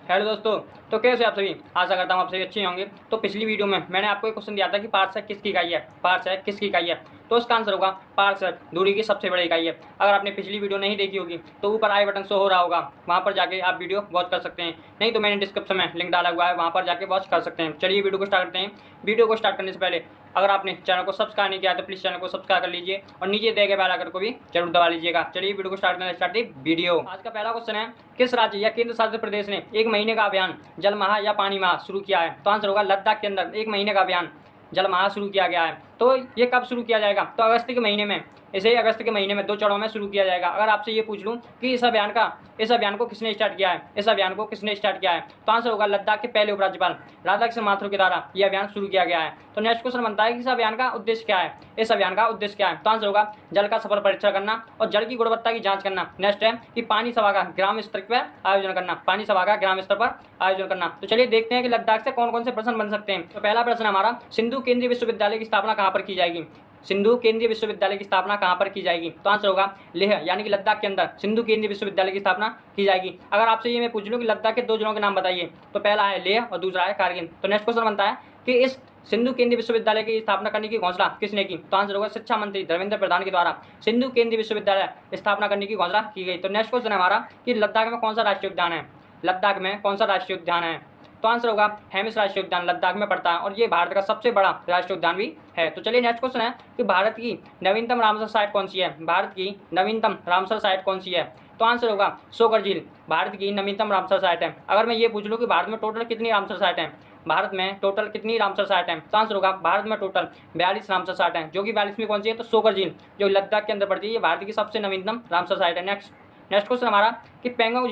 Hello दोस्तों। तो कैसे आप सभी, आशा करता हूँ आप सभी अच्छे होंगे। तो पिछली वीडियो में मैंने आपको एक क्वेश्चन दिया था कि पारसेक किसकी इकाई है, पारसेक किसकी इकाई है। तो इसका आंसर होगा पारसेक दूरी की सबसे बड़ी इकाई है। अगर आपने पिछली वीडियो नहीं देखी होगी तो ऊपर आई बटन शो हो रहा होगा, वहाँ पर जाके आप वीडियो वॉच कर सकते हैं। नहीं तो मैंने डिस्क्रिप्शन में लिंक डाला हुआ है, वहाँ पर जाके वॉच कर सकते हैं। चलिए वीडियो को स्टार्ट करते हैं। वीडियो को स्टार्ट करने से पहले अगर आपने चैनल को सब्सक्राइब नहीं किया तो प्लीज़ चैनल को सब्सक्राइब कर लीजिए और नीचे दिए गए बेल आइकन को भी जरूर दबा लीजिएगा। चलिए वीडियो को स्टार्ट करने स्टार्ट वीडियो। आज का पहला क्वेश्चन है, किस राज्य या केंद्र शासित प्रदेश ने 1 महीने का अभियान जल माह या पानी माह शुरू किया है। तो आंसर होगा लद्दाख के अंदर 1 महीने का अभियान जल माह शुरू किया गया है। तो ये कब शुरू किया जाएगा, तो अगस्त के महीने में। इसे अगस्त के महीने में 2 चरणों में शुरू किया जाएगा। अगर आपसे ये पूछ लूं कि इस अभियान को किसने स्टार्ट किया है, इस अभियान को किसने स्टार्ट किया है, तो आंसर होगा लद्दाख के पहले उपराज्यपाल राधाकिशन माथुर के द्वारा ये अभियान शुरू किया गया है। तो नेक्स्ट क्वेश्चन बनता है कि इस अभियान का उद्देश्य क्या है, इस अभियान का उद्देश्य क्या है। तो आंसर होगा जल का सफल परीक्षण करना और जल की गुणवत्ता की जांच करना। नेक्स्ट है कि पानी सभा का ग्राम स्तर पर आयोजन करना, पानी सभा का ग्राम स्तर पर आयोजन करना। तो चलिए देखते हैं कि लद्दाख से कौन कौन से प्रश्न बन सकते हैं। तो पहला प्रश्न हमारा, सिंधु केंद्रीय विश्वविद्यालय की स्थापना कहाँ पर की जाएगी। सिंधु केंद्रीय विश्वविद्यालय की स्थापना कहाँ पर की जाएगी, तो आंसर होगा लेह यानी कि लद्दाख के अंदर सिंधु केंद्रीय विश्वविद्यालय की स्थापना की जाएगी। अगर आपसे ये मैं पूछ लूँ कि लद्दाख के 2 जिलों के नाम बताइए, तो पहला है लेह और दूसरा है कारगिल। तो नेक्स्ट क्वेश्चन बनता है कि इस सिंधु केंद्रीय विश्वविद्यालय की स्थापना करने की घोषणा किसने की, तो आंसर होगा शिक्षा मंत्री धर्मेंद्र प्रधान के द्वारा सिंधु केंद्रीय विश्वविद्यालय स्थापना करने की घोषणा की गई। तो नेक्स्ट क्वेश्चन है हमारा कि लद्दाख में कौन सा राष्ट्रीय उद्यान है, लद्दाख में कौन सा राष्ट्रीय उद्यान है। तो आंसर होगा हेमिस राष्ट्रीय उद्यान लद्दाख में पड़ता है और ये भारत का सबसे बड़ा राष्ट्रीय उद्यान भी है। तो चलिए नेक्स्ट क्वेश्चन है कि भारत की नवीनतम रामसर साइट कौन सी है, भारत की नवीनतम रामसर साइट कौन सी है। तो आंसर होगा सोगर झील भारत की नवीनतम रामसर साइट है। अगर मैं ये पूछ लूँ कि भारत में टोटल कितनी रामसर साइट है, भारत में टोटल कितनी रामसर साइट है, तो आंसर होगा भारत में टोटल 42 रामसर साइट है, जो कि 42वीं कौन सी है, तो सोगर झील जो लद्दाख के अंदर पड़ती है, ये भारत की सबसे नवीनतम रामसर साइट है। नेक्स्ट क्वेश्चन हमारा कि पेंगोंग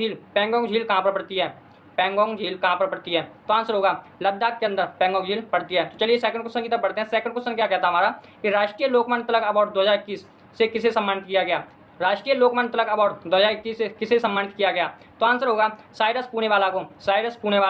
झील कहाँ पर पड़ती है, पेंगोंग झील कहाँ पर पड़ती है। तो आंसर होगा लद्दाख के अंदर पेंगोंग झील पड़ती है। तो चलिए सेकंड क्वेश्चन की तरफ बढ़ते हैं। सेकंड क्वेश्चन क्या कहता है हमारा कि राष्ट्रीय लोकमान्य तिलक अवार्ड 2021 से किसे सम्मानित किया गया, राष्ट्रीय लोकमान्य तिलक अवार्ड 2021 से किसे सम्मानित किया गया। तो आंसर होगा साइरस पूनेवाला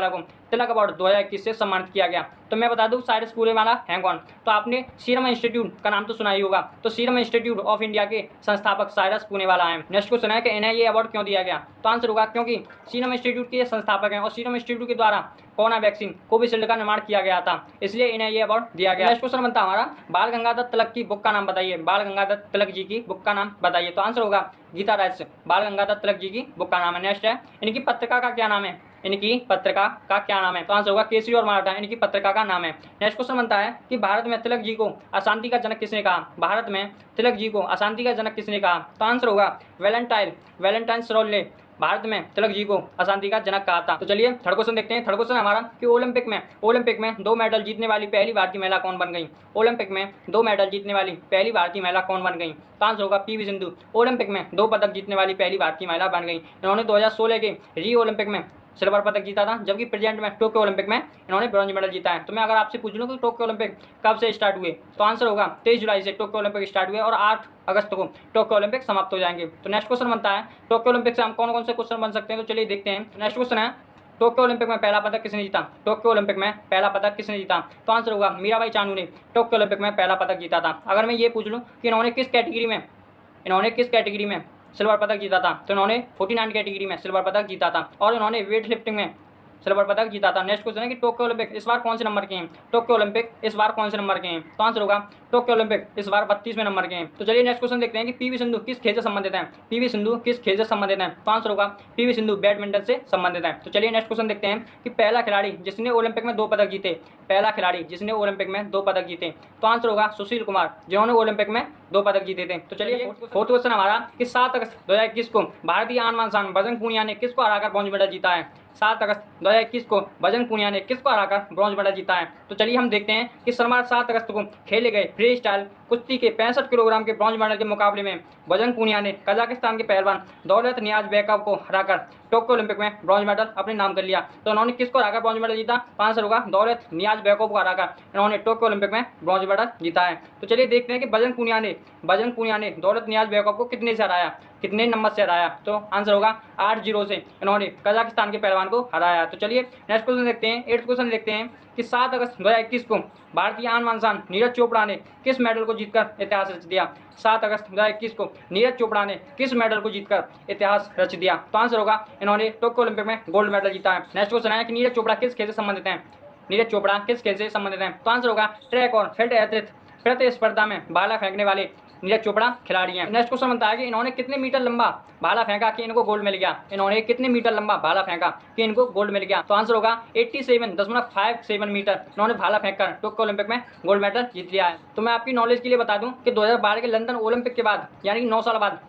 को तिलक अवार्ड 2021 से सम्मानित किया गया। तो मैं बता दूं साइरस पूनेवाला हैं कौन, तो आपने सीरम इंस्टीट्यूट का नाम तो सुना ही होगा। तो सीरम इंस्टीट्यूट ऑफ इंडिया के संस्थापक साइरस पूनेवाला हैं। नेक्स्ट क्वेश्चन है कि इन्हें ये अवार्ड क्यों दिया गया, तो आंसर होगा क्योंकि सीरम इंस्टीट्यूट के संस्थापक हैं और सीरम इंस्टीट्यूट के द्वारा कोरोना वैक्सीन कोविशील्ड का निर्माण किया गया था, इसलिए इन्हें ये अवार्ड दिया गया। नेक्स्ट क्वेश्चन बनता है हमारा, बाल गंगाधर तिलक की बुक का नाम बताइए, बाल गंगाधर तिलक जी की बुक का नाम बताइए। तो आंसर होगा गीता रहस्य बाल गंगाधर तिलक जी की बुक का नाम है। नेक्स्ट है इनकी पत्रिका का क्या नाम है, इनकी पत्रिका का क्या नाम है, तो आंसर होगा केसरी और मराठा इनकी पत्रिका का नाम है। नेक्स्ट क्वेश्चन बनता है कि भारत में तिलक जी को अशांति का जनक किसने कहा, भारत में तिलक जी को अशांति का जनक किसने कहा। तो आंसर होगा वैलेंटाइन सरोल ने भारत में तिलक जी को अशांति का जनक कहा था। तो चलिए थर्ड क्वेश्चन देखते हैं। थर्ड क्वेश्चन हमारा कि ओलंपिक में 2 मेडल जीतने वाली पहली भारतीय महिला कौन बन गई, ओलंपिक में 2 मेडल जीतने वाली पहली भारतीय महिला कौन बन गई। तो आंसर होगा पीवी सिंधु ओलंपिक में 2 पदक जीतने वाली पहली भारतीय महिला बन गई। इन्होंने 2016 के रियो ओलंपिक में सिल्वर पदक जीता था, जबकि प्रेजेंट में टोक्यो ओलंपिक में इन्होंने ब्रॉन्ज मेडल जीता है। तो मैं अगर आपसे पूछ लूँ कि टोक्यो ओलंपिक कब से स्टार्ट हुए, तो आंसर होगा 23 जुलाई से टोक्यो ओलंपिक स्टार्ट हुए और 8 अगस्त को टोक्यो ओलंपिक समाप्त हो जाएंगे। तो नेक्स्ट क्वेश्चन बनता है टोक्यो ओलंपिक से हम कौन कौन से क्वेश्चन बन सकते हैं, तो चलिए देखते हैं। नेक्स्ट क्वेश्चन है टोक्यो ओलंपिक में पहला पदक किसने जीता, टोक्यो ओलंपिक में पहला पदक किसने जीता। तो आंसर होगा मीराबाई चानू ने टोक्यो ओलंपिक में पहला पदक जीता था। अगर मैं ये पूछ लूँ कि इन्होंने किस कैटेगरी में सिल्वर पदक जीता था, तो इन्होंने 49 कैटेगरी में सिल्वर पदक जीता था और इन्होंने वेट लिफ्टिंग में सिल्वर पदक जीता था। नेक्स्ट क्वेश्चन है कि टोक्यो ओलंपिक इस बार कौन से नंबर के हैं, टोक्यो ओलंपिक इस बार कौन से नंबर के हैं। तो आंसर होगा टोक्यो ओलंपिक इस बार 32वें नंबर के हैं। तो चलिए नेक्स्ट क्वेश्चन देखते हैं कि पीवी सिंधु किस खेल से संबंधित है, पीवी सिंधु किस खेल से संबंधित है। तो आंसर होगा पीवी सिंधु बैडमिंटन से संबंधित है। तो चलिए नेक्स्ट क्वेश्चन देखते हैं कि पहला खिलाड़ी जिसने ओलंपिक में 2 पदक जीते, पहला खिलाड़ी जिसने ओलंपिक में 2 पदक जीते। तो आंसर होगा सुशील कुमार जिन्होंने ओलंपिक में 2 पदक जीते थे। तो चलिए फोर्थ क्वेश्चन हमारा कि 7 अगस्त 2021 को भारतीय आन शान बजरंग पूनिया ने किसको हराकर ब्रॉन्ज मेडल जीता है, 7 अगस्त 2021 को बजरंग पूनिया ने किसको हराकर ब्रॉन्ज मेडल जीता है। तो चलिए हम देखते हैं कि शनिवार 7 अगस्त को खेले गए फ्री स्टाइल कुश्ती के 65 किलोग्राम के ब्रॉन्ज मेडल के मुकाबले में बजरंग पूनिया ने कजाकिस्तान के पहलवान दौलत नियाज बेकव को हराकर टोक्यो ओलंपिक में ब्रॉन्ज मेडल अपने नाम कर लिया। तो उन्होंने किसको हराकर ब्रॉन्ज मेडल जीता, आंसर होगा दौलत नियाज बेकव को हराकर इन्होंने टोक्यो ओलंपिक में ब्रॉन्ज मेडल जीता है। तो चलिए देखते हैं कि बजरंग पूनिया ने दौलत नियाज बेकव को कितने से हराया, कितने नंबर से हराया? तो आंसर होगा 8-0 से इन्होंने कजाकिस्तान के पहलवान को हराया। तो चलिए नेक्स्ट क्वेश्चन देखते हैं। 8th क्वेश्चन देखते हैं कि 7 अगस्त 2021 को भारतीय आन बान शान नीरज चोपड़ा ने किस मेडल को जीतकर इतिहास रच दिया? 7 अगस्त 2021 को नीरज चोपड़ा ने किस मेडल को जीतकर इतिहास रच दिया? तो आंसर होगा इन्होंने टोक्यो ओलंपिक में गोल्ड मेडल जीता है। नेक्स्ट क्वेश्चन है कि नीरज चोपड़ा किस खेल से संबंधित हैं? नीरज चोपड़ा किस खेल से संबंधित हैं? तो आंसर होगा ट्रैक और फील्ड एथलीट प्रतिस्पर्धा में भाला फेंकने वाले नीरज चोपड़ा खिलाड़ी हैं। नेक्स्ट क्वेश्चन बनता है कि इन्होंने कितने मीटर लंबा भाला फेंका कि इनको गोल्ड मिल गया? इन्होंने कितने मीटर लंबा भाला फेंका कि इनको गोल्ड मिल गया? तो आंसर होगा 87.57 मीटर इन्होंने भाला फेंककर टोक्यो ओलंपिक में गोल्ड मेडल जीत लिया है। तो मैं आपकी नॉलेज के लिए बता दूं कि 2012 के लंदन ओलंपिक के बाद यानी कि 9 साल बाद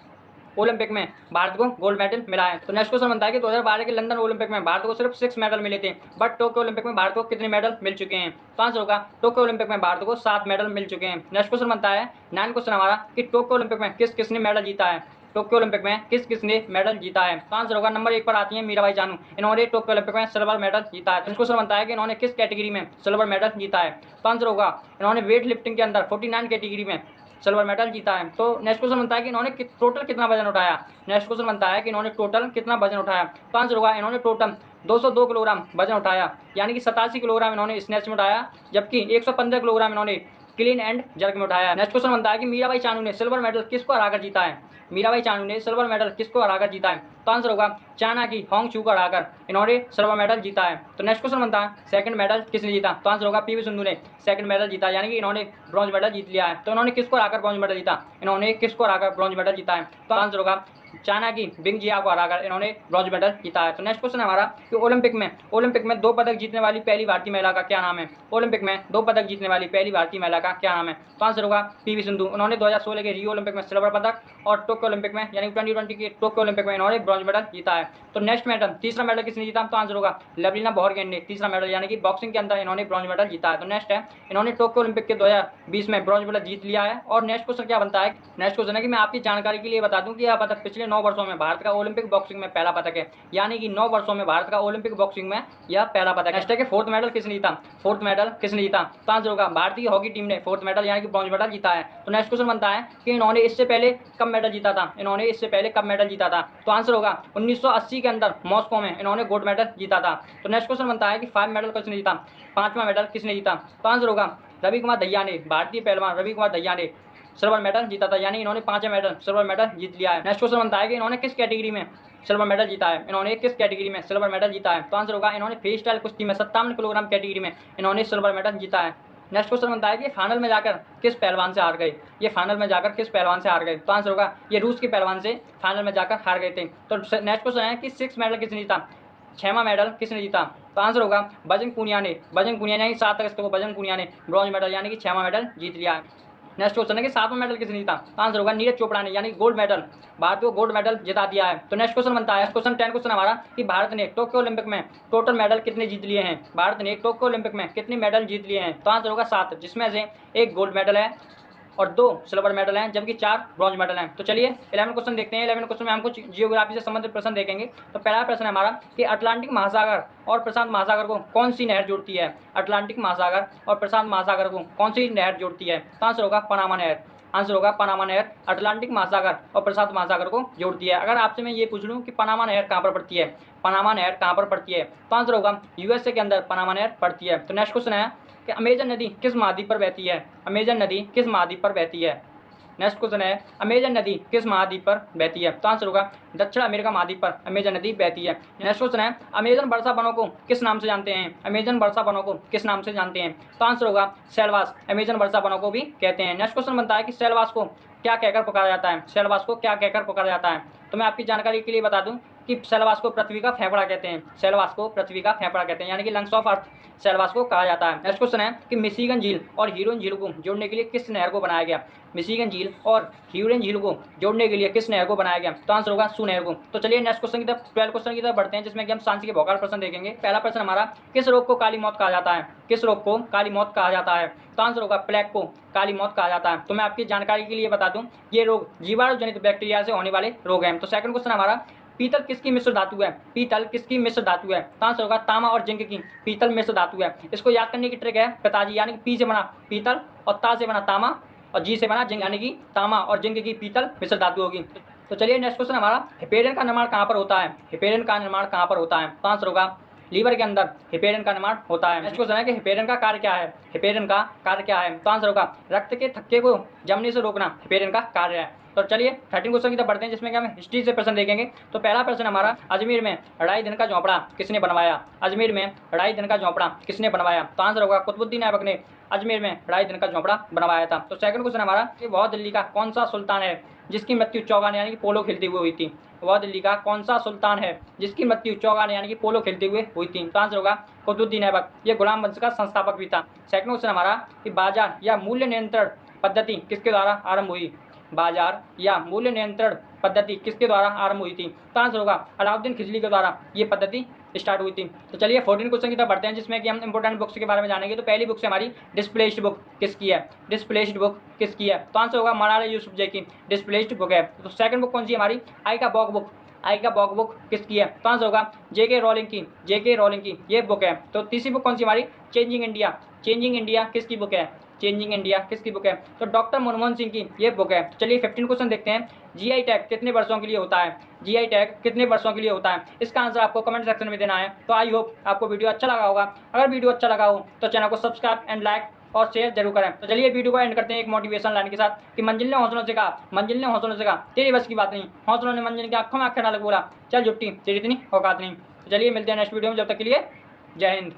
ओलंपिक में भारत को गोल्ड मेडल मिला है। तो नेक्स्ट क्वेश्चन बनता है कि 2012 के लंदन ओलंपिक में भारत को सिर्फ 6 मेडल मिले थे, बट टोक्यो ओलंपिक में भारत को कितने मेडल मिल चुके हैं? तो आंसर होगा टोक्यो ओलंपिक में भारत को 7 मेडल मिल चुके हैं। नेक्स्ट क्वेश्चन बनता है 9 क्वेश्चन हमारा कि टोक्यो ओलंपिक में किस किसने मेडल जीता है? टोक्यो ओलंपिक में किस किसने मेडल जीता है? तो आंसर होगा नंबर 1 पर आती है मीराबाई चानू, इन्होंने टोक्यो ओलंपिक में सिल्वर मेडल जीता है। नेक्स्ट क्वेश्चन बनता है कि इन्होंने किस कैटेगरी में सिल्वर मेडल जीता है? तो आंसर होगा इन्होंने वेट लिफ्टिंग के अंदर 49 कैटेगरी में सिल्वर मेडल जीता है। तो नेक्स्ट क्वेश्चन बनता है कि इन्होंने टोटल कितना वजन उठाया? नेक्स्ट क्वेश्चन बनता है कि इन्होंने टोटल कितना वजन उठाया? तो आंसर होगा इन्होंने टोटल 202 किलोग्राम वजन उठाया, यानी कि 87 किलोग्राम इन्होंने स्नैच में उठाया, जबकि 115 किलोग्राम इन्होंने क्लीन एंड जर्क में उठाया। नेक्स्ट क्वेश्चन बनता है कि मीराबाई चानू ने सिल्वर मेडल किसको हराकर जीता है? मीराबाई चानू ने सिल्वर मेडल किसको हराकर जीता है? तो आंसर होगा चाइना की होंग चू को हराकर इन्होंने सिल्वर मेडल जीता है। तो नेक्स्ट क्वेश्चन बनता है सेकंड मेडल किसने जीता? तो आंसर होगा पीवी सिंधु ने सेकंड मेडल जीता, यानी कि इन्होंने ब्रॉन्ज मेडल जीत लिया है। तो इन्होंने किसको हराकर ब्रॉन्ज मेडल जीता? इन्होंने किसको हराकर ब्रॉन्ज मेडल जीता है? तो आंसर होगा चाइना की बिंग जिया को हराकर इन्होंने ब्रॉन्ज मेडल जीता है। तो नेक्स्ट क्वेश्चन हमारा कि ओलंपिक में 2 पदक जीतने वाली पहली भारतीय महिला का क्या नाम है? ओलंपिक में 2 पदक जीतने वाली पहली भारतीय महिला का क्या नाम है? तो आंसर होगा पीवी सिंधु, उन्होंने 2016 के रियो ओलंपिक में सिल्वर पदक और टोक्यो ओलंपिक में यानी 2020 के टोक्यो ओलंपिक में इन्होंने ब्रॉन्ज मेडल जीता है। तो नेक्स्ट मेडल तीसरा मेडल किसने जीता? तो आंसर होगा लवलीना बोरगोहेन ने तीसरा मेडल यानी कि बॉक्सिंग के अंदर इन्होंने ब्रॉन्ज मेडल जीता है। तो नेक्स्ट है इन्होंने टोक्यो ओलंपिक के 2020 में ब्रॉन्ज मेडल जीत लिया है। और नेक्स्ट क्वेश्चन क्या बनता है? नेक्स्ट क्वेश्चन है कि मैं आपकी जानकारी के लिए बता दूं कि यह पदक पिछले 9 वर्षों में भारत का ओलंपिक बॉक्सिंग में पहला पदक है, यानी कि 9 वर्षों में भारत का ओलंपिक बॉक्सिंग में यह पहला पदक है। नेक्स्ट है कि फोर्थ मेडल किसने जीता? फोर्थ मेडल किसने जीता? तो आंसर होगा भारतीय हॉकी टीम ने फोर्थ मेडल यानी कि ब्रॉन्ज मेडल जीता है। तो नेक्स्ट क्वेश्चन बनता है कि इन्होंने इससे पहले कब मेडल जीता था? इन्होंने इससे पहले कब मेडल जीता था? तो आंसर होगा 1980 के अंदर मॉस्को में इन्होंने गोल्ड मेडल जीता था। तो नेक्स्ट क्वेश्चन बनता है कि 5 मेडल किसने जीता? 5वां मेडल किसने जीता? तो आंसर होगा रवि कुमार दहिया ने, भारतीय पहलवान रवि कुमार दहिया ने सिल्वर मेडल जीता था, यानी इन्होंने 5वां मेडल सिल्वर मेडल जीत लिया है। नेक्स्ट क्वेश्चन बनता है कि इन्होंने किस कैटेगरी में सिल्वर मेडल जीता है? इन्होंने किस कैटेगरी में सिल्वर मेडल जीता है? तो आंसर होगा इन्होंने फ्री स्टाइल कुश्ती में 57 किलोग्राम कैटेगरी में इन्होंने सिल्वर मेडल जीता है। नेक्स्ट क्वेश्चन बनता है कि फाइनल में जाकर किस पहलवान से हार गए? ये फाइनल में जाकर किस पहलवान से हार गए? तो आंसर होगा ये रूस के पहलवान से फाइनल में जाकर हार गए थे। तो नेक्स्ट क्वेश्चन है कि 6 मेडल किसने जीता? 6वां मेडल किसने जीता? तो आंसर होगा बजरंग पुनिया ने, यानी 7 अगस्त को बजरंग पुनिया ने ब्रॉन्ज मेडल यानी कि 6वां मेडल जीत लिया है। नेक्स्ट क्वेश्चन है कि 7वां मेडल किसने जीता? तो आंसर होगा नीरज चोपड़ा ने, यानी गोल्ड मेडल भारत को गोल्ड मेडल जिता दिया है। तो नेक्स्ट क्वेश्चन बनता है क्वेश्चन 10 क्वेश्चन हमारा कि भारत ने टोक्यो ओलंपिक में टोटल मेडल कितने जीत लिए हैं? भारत ने टोक्यो ओलंपिक में कितने मेडल जीत लिए हैं? तो आंसर होगा 7, जिसमें से 1 गोल्ड मेडल है और 2 सिल्वर मेडल हैं, जबकि 4 ब्रॉन्ज मेडल हैं। तो चलिए 11 क्वेश्चन देखते हैं। 11 क्वेश्चन में हम कुछ जियोग्राफी से संबंधित प्रश्न देखेंगे। तो पहला प्रश्न है हमारा कि अटलांटिक महासागर और प्रशांत महासागर को कौन सी नहर जोड़ती है? अटलांटिक महासागर और प्रशांत महासागर को कौन सी नहर जोड़ती है? तो आंसर होगा पनामा नहर। आंसर होगा पनामा नहर अटलांटिक महासागर और प्रशांत महासागर को जोड़ती है। अगर आपसे मैं ये पूछ लूँ कि पनामा नहर कहाँ पर पड़ती है? पनामा नहर कहाँ पर पड़ती है? तो आंसर होगा यूएसए के अंदर पनामा नहर पड़ती है। तो नेक्स्ट क्वेश्चन है कि अमेजन नदी किस महाद्वीप पर बहती है? अमेजन नदी किस महाद्वीप पर बहती है? नेक्स्ट क्वेश्चन है अमेजन नदी किस महाद्वीप पर बहती है? तो आंसर होगा दक्षिण अमेरिका महाद्वीप पर अमेजन नदी बहती है। नेक्स्ट क्वेश्चन है अमेजन वर्षा वनों को किस नाम से जानते हैं? अमेजन वर्षा वनों को किस नाम से जानते हैं? तो आंसर होगा सेलवास, अमेजन वर्षा वनों को भी कहते हैं। नेक्स्ट क्वेश्चन बनता है कि सेलवास को क्या कहकर पुकारा जाता है? सेलवास को क्या कहकर पुकारा जाता है? तो मैं आपकी जानकारी के लिए बता दूं कि सेलवास को पृथ्वी का फेफड़ा कहते हैं। सेलवास को पृथ्वी का फेफड़ा कहते हैं, यानी कि लंग्स ऑफ अर्थ सेलवास को कहा जाता है। नेक्स्ट क्वेश्चन है कि मिशिगन झील और ह्यूरन झील को जोड़ने के लिए किस नहर को बनाया गया? मिशिगन झील और ह्यूरन झील को जोड़ने के लिए किस नहर को बनाया गया? तो आंसर होगा सू नहर को। तो चलिए नेक्स्ट क्वेश्चन की तरफ 12 क्वेश्चन की तरफ बढ़ते हैं, जिसमें कि हम सांख्यिकी के भौकाल प्रश्न देखेंगे। पहला प्रश्न हमारा किस रोग को काली मौत कहा जाता है? किस रोग को काली मौत कहा जाता है? तो आंसर होगा प्लेग को काली मौत कहा जाता है। तो मैं आपकी जानकारी के लिए बता दूं ये रोग जीवाणु जनित बैक्टीरिया से होने वाले रोग हैं। तो सेकंड क्वेश्चन हमारा पीतल किसकी मिश्र धातु है? पीतल किसकी मिश्र धातु है? तो आंसर होगा तांबा और जिंक की पीतल मिश्र धातु है। इसको याद करने की ट्रिक है पिताजी, यानी कि पी से बना पीतल और ता से बना तांबा और जी से बना जिंक, यानी कि तांबा और जिंक की पीतल मिश्र धातु होगी। तो चलिए नेक्स्ट क्वेश्चन हमारा, हिपेरियन का निर्माण कहाँ पर होता है? हिपेरियन का निर्माण कहाँ पर होता है? तो आंसर होगा लीवर के अंदर हिपेरियन का निर्माण होता है। नेक्स्ट क्वेश्चन है कि हिपेरियन का कार्य क्या है? हिपेरियन का कार्य क्या है? तो आंसर होगा रक्त के थक्के को जमने से रोकना हिपेरियन का कार्य है। तो चलिए 13 क्वेश्चन की तरफ बढ़ते हैं, जिसमें कि हम हिस्ट्री से प्रश्न देखेंगे। तो पहला प्रश्न हमारा, अजमेर में अढ़ाई दिन का झोंपड़ा किसने बनवाया? अजमेर में अढ़ाई दिन का झोंपड़ा किसने बनवाया? तो आंसर होगा कुतुबुद्दीन ऐबक ने अजमेर में अढ़ाई दिन का झोंपड़ा बनवाया था। तो सेकंड क्वेश्चन हमारा, कि वह दिल्ली का कौन सा सुल्तान है जिसकी मृत्यु चौगान यानी कि पोलो खेलते हुए हुई थी? वह दिल्ली का कौन सा सुल्तान है जिसकी मृत्यु चौगान यानी कि पोलो खेलते हुए हुई थी? तो आंसर होगा कुतुबुद्दीन ऐबक, ये गुलाम वंश का संस्थापक भी था। सेकंड क्वेश्चन हमारा, कि बाजार या मूल्य नियंत्रण पद्धति किसके द्वारा आरंभ हुई? बाजार या मूल्य नियंत्रण पद्धति किसके द्वारा आरंभ हुई थी? तो आंसर होगा अलाउद्दीन खिलजी के द्वारा ये पद्धति स्टार्ट हुई थी। तो चलिए 14 क्वेश्चन की तरफ बढ़ते हैं, जिसमें कि हम इंपॉर्टेंट बुक्स के बारे में जानेंगे। तो पहली बुक से हमारी डिस्प्लेस्ड बुक किसकी है? डिस्प्लेस्ड बुक किसकी है? तो आंसर होगा मलाला यूसुफजई की डिस्प्लेस्ड बुक है। तो सेकंड बुक कौन सी है हमारी? आई का बॉग बुक। आई का बॉग बुक किसकी है? तो आंसर होगा जेके रोलिंग की। जेके रोलिंग की ये बुक है। तो तीसरी बुक कौन सी हमारी? Changing India. चेंजिंग इंडिया किसकी बुक है? चेंजिंग इंडिया किसकी बुक है? तो डॉक्टर मनमोहन सिंह की ये बुक है। तो चलिए 15 क्वेश्चन देखते हैं। जीआई टैग कितने वर्षों के लिए होता है? जीआई टैग कितने वर्षों के लिए होता है? इसका आंसर आपको कमेंट सेक्शन में देना है। तो आई होप आपको वीडियो अच्छा लगा होगा। अगर वीडियो अच्छा लगा हो तो चैनल को सब्सक्राइब एंड लाइक और शेयर जरूर करें। तो चलिए वीडियो को एंड करते हैं एक मोटिवेशन लाइन के साथ, कि मंजिल ने हौसलों से कहा, मंजिल ने हौसलों से कहा, तेरी बस की बात नहीं, हौसलों ने मंजिल की आंखों में आंखें डाल बोला, चल जुट्टी तेरी इतनी औकात नहीं। तो चलिए मिलते हैं नेक्स्ट वीडियो में, जब तक के लिए जय हिंद।